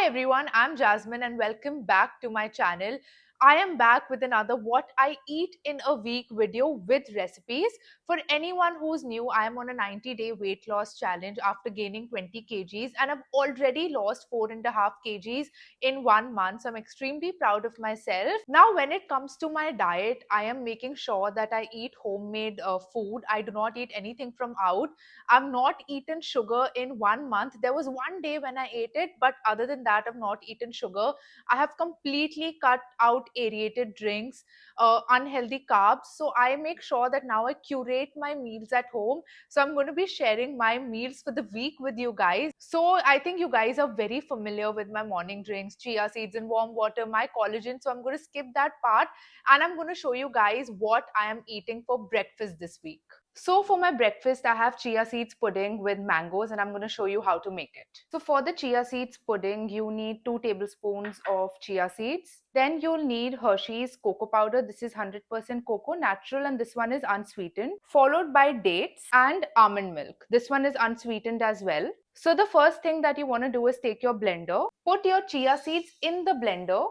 Hi everyone, I'm Jasmine and welcome back to my channel. I am back with another what I eat in a week video with recipes. For anyone who's new, I am on a 90-day weight loss challenge after gaining 20 kgs and I've already lost 4.5 kgs in 1 month. So I'm extremely proud of myself. Now, when it comes to my diet, I am making sure that I eat homemade food. I do not eat anything from out. I've not eaten sugar in 1 month. There was one day when I ate it, but other than that, I've not eaten sugar. I have completely cut out aerated drinks, unhealthy carbs. So I make sure that now I curate my meals at home. So I'm going to be sharing my meals for the week with you guys. So I think you guys are very familiar with my morning drinks, chia seeds and warm water, my collagen. So I'm going to skip that part and I'm going to show you guys what I am eating for breakfast this week. So for my breakfast, I have chia seeds pudding with mangoes and I'm going to show you how to make it. So for the chia seeds pudding, you need 2 tablespoons of chia seeds. Then you'll need Hershey's cocoa powder. This is 100% cocoa, natural, and this one is unsweetened. Followed by dates and almond milk. This one is unsweetened as well. So the first thing that you want to do is take your blender, put your chia seeds in the blender,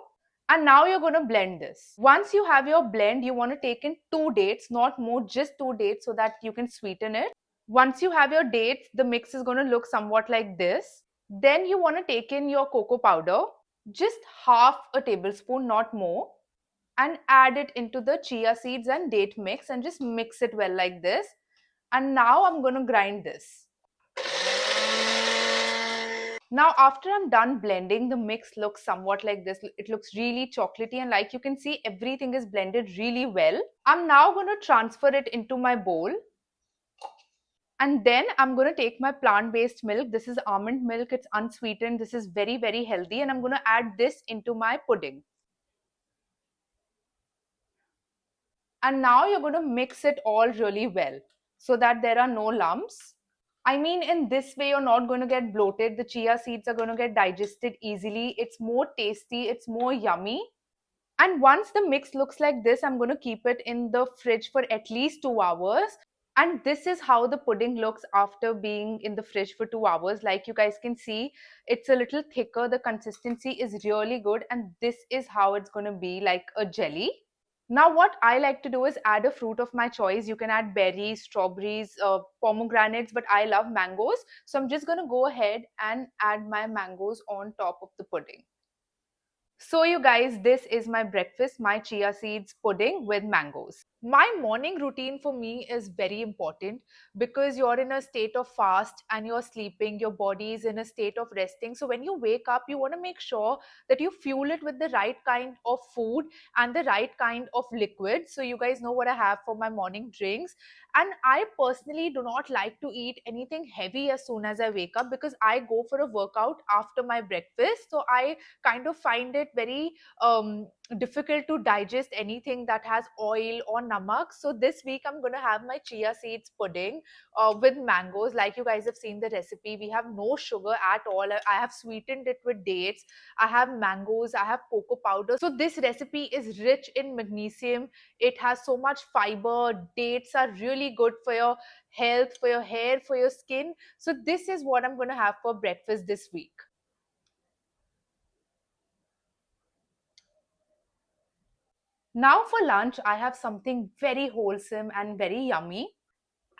and now you're going to blend this. Once you have your blend, you want to take in 2 dates, not more, just 2 dates so that you can sweeten it. Once you have your dates, the mix is going to look somewhat like this. Then you want to take in your cocoa powder, just half a tablespoon, not more, and add it into the chia seeds and date mix and just mix it well like this. And now I'm going to grind this. Now, after I'm done blending, the mix looks somewhat like this. It looks really chocolatey, and like you can see, everything is blended really well. I'm now going to transfer it into my bowl. And then I'm going to take my plant-based milk. This is almond milk. It's unsweetened. This is very, very healthy. And I'm going to add this into my pudding. And now you're going to mix it all really well so that there are no lumps. I mean, in this way, you're not going to get bloated. The chia seeds are going to get digested easily. It's more tasty. It's more yummy. And once the mix looks like this, I'm going to keep it in the fridge for at least 2 hours. And this is how the pudding looks after being in the fridge for 2 hours. Like you guys can see, it's a little thicker. The consistency is really good. And this is how it's going to be, like a jelly. Now, what I like to do is add a fruit of my choice. You can add berries, strawberries, pomegranates, but I love mangoes. So I'm just going to go ahead and add my mangoes on top of the pudding. So you guys, this is my breakfast, my chia seeds pudding with mangoes. My morning routine for me is very important because you're in a state of fast and you're sleeping, your body is in a state of resting. So when you wake up, you want to make sure that you fuel it with the right kind of food and the right kind of liquid. So you guys know what I have for my morning drinks. And I personally do not like to eat anything heavy as soon as I wake up because I go for a workout after my breakfast. So I kind of find it very difficult to digest anything that has oil or namak. So this week I'm going to have my chia seeds pudding with mangoes. Like you guys have seen the recipe, we have no sugar at all. I have sweetened it with dates. I have mangoes, I have cocoa powder. So this recipe is rich in magnesium. It has so much fiber. Dates are really good for your health, for your hair, for your skin. So this is what I'm going to have for breakfast this week. Now for lunch, I have something very wholesome and very yummy,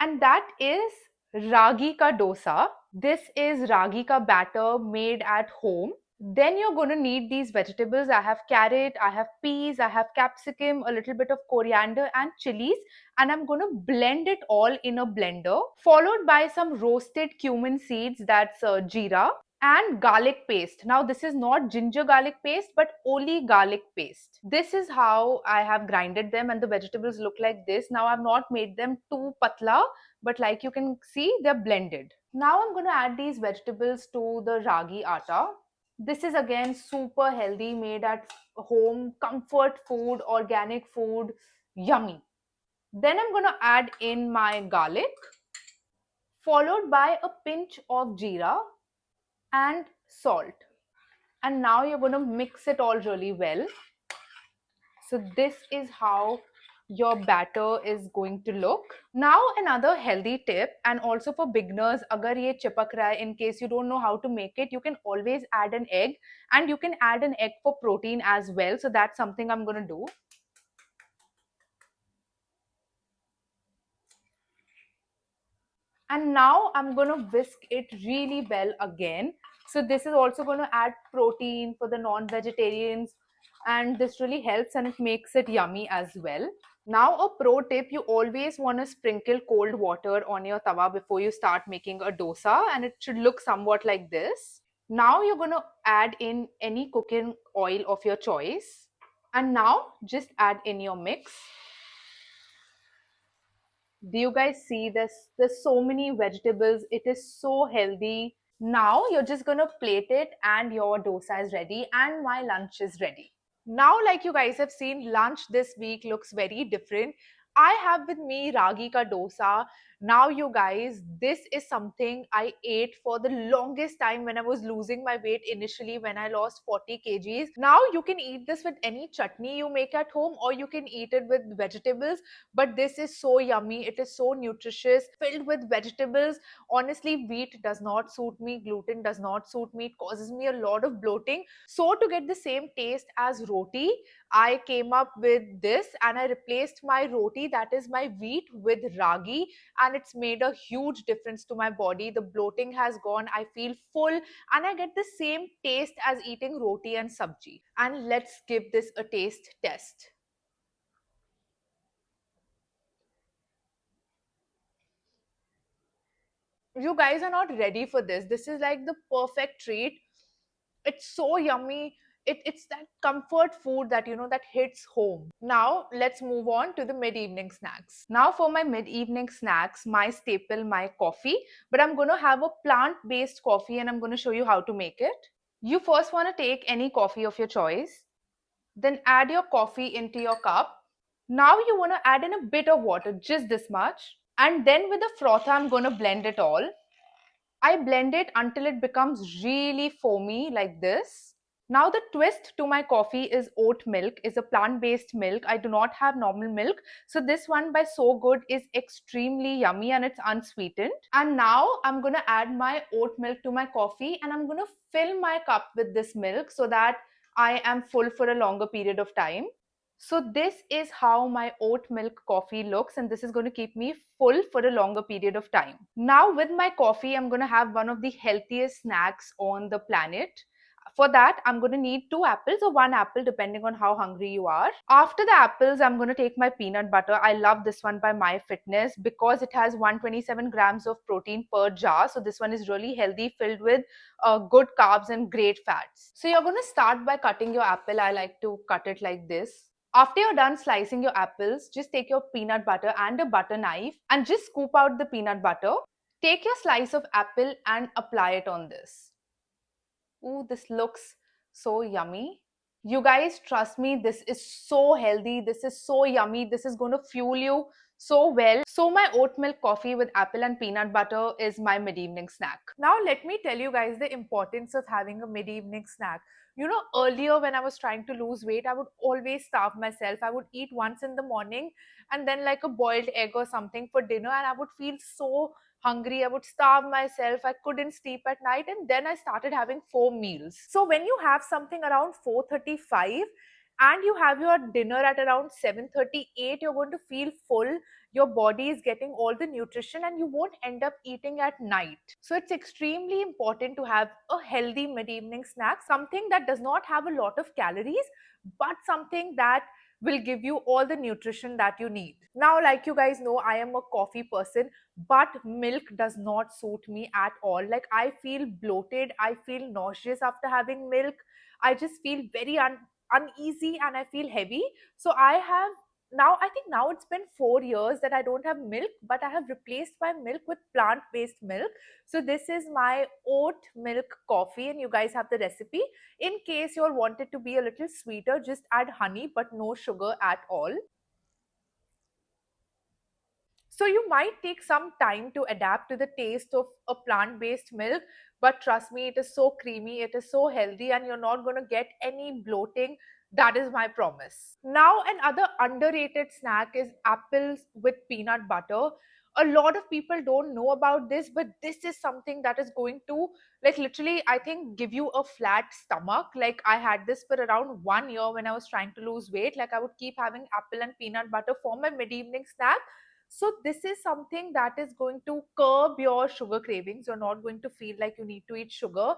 and that is ragi ka dosa. This is ragi ka batter made at home. Then you're going to need these vegetables. I have carrot, I have peas, I have capsicum, a little bit of coriander and chilies, and I'm going to blend it all in a blender, followed by some roasted cumin seeds, that's jeera, and garlic paste. Now, this is not ginger garlic paste, but only garlic paste. This is how I have grinded them, and the vegetables look like this. Now, I've not made them too patla, but like you can see, they're blended. Now, I'm going to add these vegetables to the ragi atta. This is again super healthy, made at home, comfort food, organic food, yummy. Then I'm going to add in my garlic, followed by a pinch of jeera and salt. And now you're going to mix it all really well. So this is how your batter is going to look. Now another healthy tip, and also for beginners, agar ye chipak raha hai, in case you don't know how to make it, you can always add an egg, and you can add an egg for protein as well. So that's something I'm going to do. And now I'm going to whisk it really well again. So this is also going to add protein for the non-vegetarians, and this really helps and it makes it yummy as well. Now a pro tip, you always want to sprinkle cold water on your tawa before you start making a dosa, and it should look somewhat like this. Now you're going to add in any cooking oil of your choice, and now just add in your mix. Do you guys see this? There's so many vegetables. It is so healthy. Now you're just gonna plate it and your dosa is ready and my lunch is ready. Now, like you guys have seen, lunch this week looks very different. I have with me ragi ka dosa. Now, you guys, this is something I ate for the longest time when I was losing my weight initially, when I lost 40 kgs. Now, you can eat this with any chutney you make at home, or you can eat it with vegetables. But this is so yummy. It is so nutritious, filled with vegetables. Honestly, wheat does not suit me, gluten does not suit me. It causes me a lot of bloating. So to get the same taste as roti, I came up with this and I replaced my roti, that is my wheat, with ragi, and it's made a huge difference to my body. The bloating has gone, I feel full, and I get the same taste as eating roti and sabji. And let's give this a taste test. You guys are not ready for this. This is like the perfect treat. It's so yummy. It's that comfort food that that hits home. Now let's move on to the mid-evening snacks. Now for my mid-evening snacks, my staple, my coffee. But I'm going to have a plant-based coffee and I'm going to show you how to make it. You first want to take any coffee of your choice, then add your coffee into your cup. Now you want to add in a bit of water, just this much, and then with a frother I'm going to blend it all. I blend it until it becomes really foamy like this. Now the twist to my coffee is oat milk, is a plant-based milk. I do not have normal milk. So this one by So Good is extremely yummy and it's unsweetened. And now I'm going to add my oat milk to my coffee and I'm going to fill my cup with this milk so that I am full for a longer period of time. So this is how my oat milk coffee looks, and this is going to keep me full for a longer period of time. Now with my coffee, I'm going to have one of the healthiest snacks on the planet. For that, I'm going to need 2 apples or 1 apple depending on how hungry you are. After the apples, I'm going to take my peanut butter. I love this one by My Fitness because it has 127 grams of protein per jar. So this one is really healthy, filled with good carbs and great fats. So you're going to start by cutting your apple. I like to cut it like this. After you're done slicing your apples, just take your peanut butter and a butter knife and just scoop out the peanut butter. Take your slice of apple and apply it on this. Ooh, this looks so yummy. You guys, trust me, this is so healthy. This is so yummy. This is going to fuel you so well. So my oat milk coffee with apple and peanut butter is my mid-evening snack. Now let me tell you guys the importance of having a mid-evening snack. Earlier when I was trying to lose weight, I would always starve myself. I would eat once in the morning and then like a boiled egg or something for dinner, and I would feel so hungry. I would starve myself. I couldn't sleep at night, and then I started having 4 meals. So when you have something around 4:35 and you have your dinner at around 7:38, you're going to feel full. Your body is getting all the nutrition and you won't end up eating at night. So it's extremely important to have a healthy mid-evening snack, something that does not have a lot of calories, but something that will give you all the nutrition that you need. Now, like you guys know, I am a coffee person, but milk does not suit me at all. Like, I feel bloated, I feel nauseous after having milk. I just feel very uneasy and I feel heavy. So I think now it's been 4 years that I don't have milk, but I have replaced my milk with plant-based milk. So this is my oat milk coffee, and you guys have the recipe. In case you all want it to be a little sweeter, just add honey, but no sugar at all. So you might take some time to adapt to the taste of a plant-based milk, but trust me, it is so creamy, it is so healthy, and you're not going to get any bloating. That is my promise. Now, another underrated snack is apples with peanut butter. A lot of people don't know about this, but this is something that is going to, like, literally, I think, give you a flat stomach. Like, I had this for around 1 year when I was trying to lose weight. Like, I would keep having apple and peanut butter for my mid evening snack. So, this is something that is going to curb your sugar cravings. You're not going to feel like you need to eat sugar.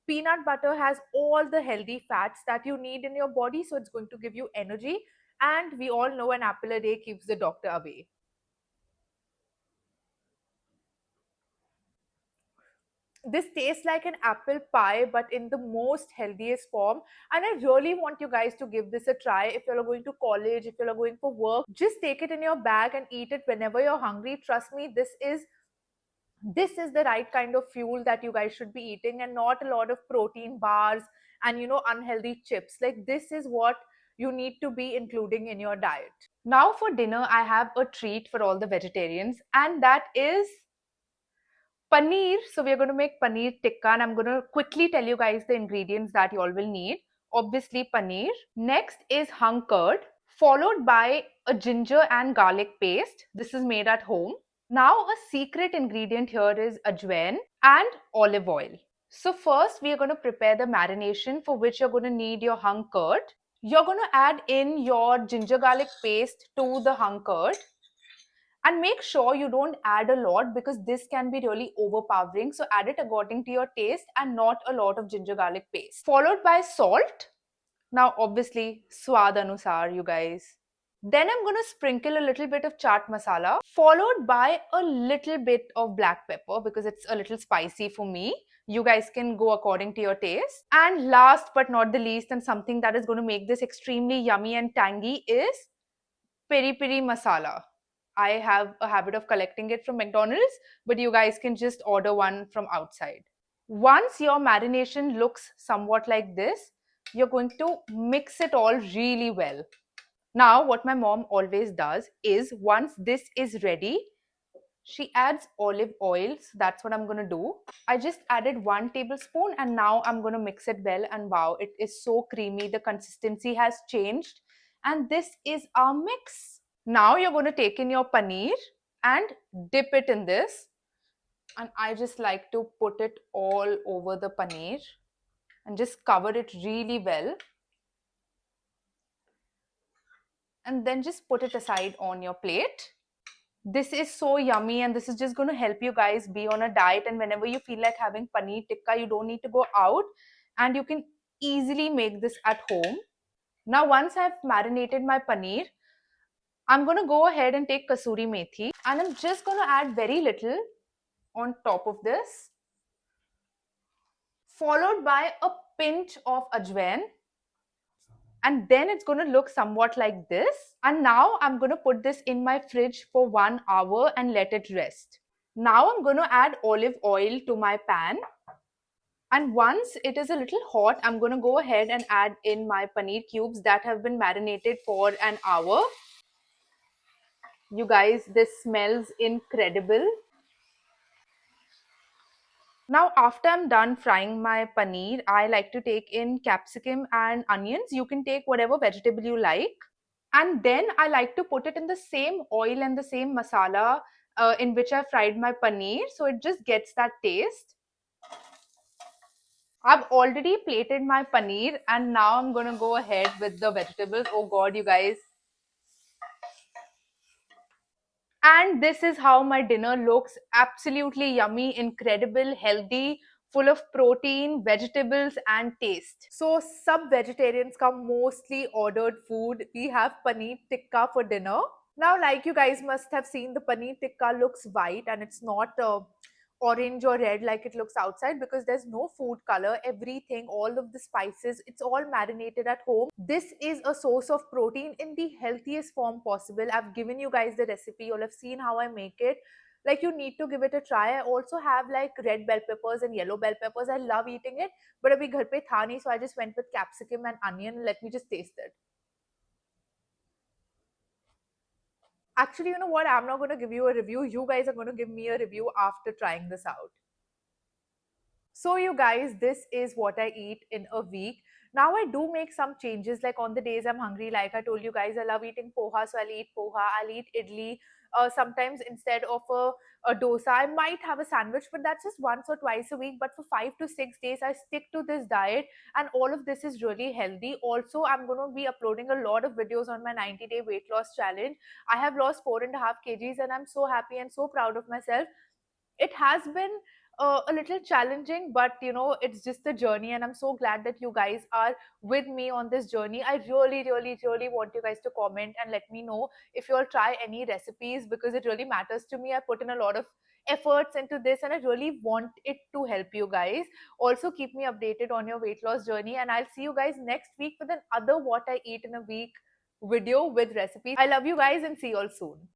Peanut butter has all the healthy fats that you need in your body, so it's going to give you energy. And we all know an apple a day keeps the doctor away. This tastes like an apple pie, but in the most healthiest form. And I really want you guys to give this a try. If you're going to college, if you're going for work, just take it in your bag and eat it whenever you're hungry. Trust me, this is the right kind of fuel that you guys should be eating, and not a lot of protein bars and unhealthy chips. Like, this is what you need to be including in your diet. Now for dinner, I have a treat for all the vegetarians, and that is paneer. So we're going to make paneer tikka, and I'm going to quickly tell you guys the ingredients that you all will need. Obviously paneer. Next is hung curd, followed by a ginger and garlic paste. This is made at home. Now, a secret ingredient here is ajwain and olive oil. So first, we are going to prepare the marination, for which you're going to need your hung curd. You're going to add in your ginger garlic paste to the hung curd, and make sure you don't add a lot, because this can be really overpowering. So add it according to your taste and not a lot of ginger garlic paste. Followed by salt. Now, obviously, swad anusar, you guys. Then I'm going to sprinkle a little bit of chaat masala, followed by a little bit of black pepper, because it's a little spicy for me. You guys can go according to your taste. And last but not the least, and something that is going to make this extremely yummy and tangy, is peri peri masala. I have a habit of collecting it from McDonald's, but you guys can just order one from outside. Once your marination looks somewhat like this, you're going to mix it all really well. Now, what my mom always does is, once this is ready, she adds olive oil. So that's what I'm going to do. I just added 1 tablespoon, and now I'm going to mix it well. And wow, it is so creamy. The consistency has changed. And this is our mix. Now you're going to take in your paneer and dip it in this. And I just like to put it all over the paneer and just cover it really well. And then just put it aside on your plate. This is so yummy, and this is just going to help you guys be on a diet. And whenever you feel like having paneer tikka, you don't need to go out, and you can easily make this at home. Now, once I've marinated my paneer, I'm going to go ahead and take kasuri methi, and I'm just going to add very little on top of this, followed by a pinch of ajwain. And then it's going to look somewhat like this. And now I'm going to put this in my fridge for 1 hour and let it rest. Now I'm going to add olive oil to my pan. And once it is a little hot, I'm going to go ahead and add in my paneer cubes that have been marinated for an hour. You guys, this smells incredible. Now, after I'm done frying my paneer, I like to take in capsicum and onions. You can take whatever vegetable you like. And then I like to put it in the same oil and the same masala in which I fried my paneer. So it just gets that taste. I've already plated my paneer, and now I'm going to go ahead with the vegetables. Oh God, you guys. And this is how my dinner looks. Absolutely yummy, incredible, healthy, full of protein, vegetables, and taste. So, sub vegetarians come mostly ordered food. We have paneer tikka for dinner. Now, like you guys must have seen, the paneer tikka looks white, and it's not orange or red like it looks outside, because there's no food color. Everything, all of the spices, it's all marinated at home. This is a source of protein in the healthiest form possible. I've given you guys the recipe. You'll have seen how I make it. Like, you need to give it a try. I also have like red bell peppers and yellow bell peppers. I love eating it, but abhi ghar pe tha nahi, so I just went with capsicum and onion. Let me just taste it. Actually, you know what? I'm not going to give you a review. You guys are going to give me a review after trying this out. So, you guys, this is what I eat in a week. Now I do make some changes, like on the days I'm hungry, like I told you guys, I love eating poha, so I'll eat poha, I'll eat idli. Sometimes instead of a dosa, I might have a sandwich, but that's just once or twice a week. But for 5 to 6 days, I stick to this diet, and all of this is really healthy. Also, I'm going to be uploading a lot of videos on my 90-day weight loss challenge. I have lost 4.5 kgs, and I'm so happy and so proud of myself. It has been a little challenging, but it's just a journey, and I'm so glad that you guys are with me on this journey. I really, really, really want you guys to comment and let me know if you all try any recipes, because it really matters to me. I put in a lot of efforts into this, and I really want it to help you guys. Also, keep me updated on your weight loss journey, and I'll see you guys next week with another What I Eat in a Week video with recipes. I love you guys, and see you all soon.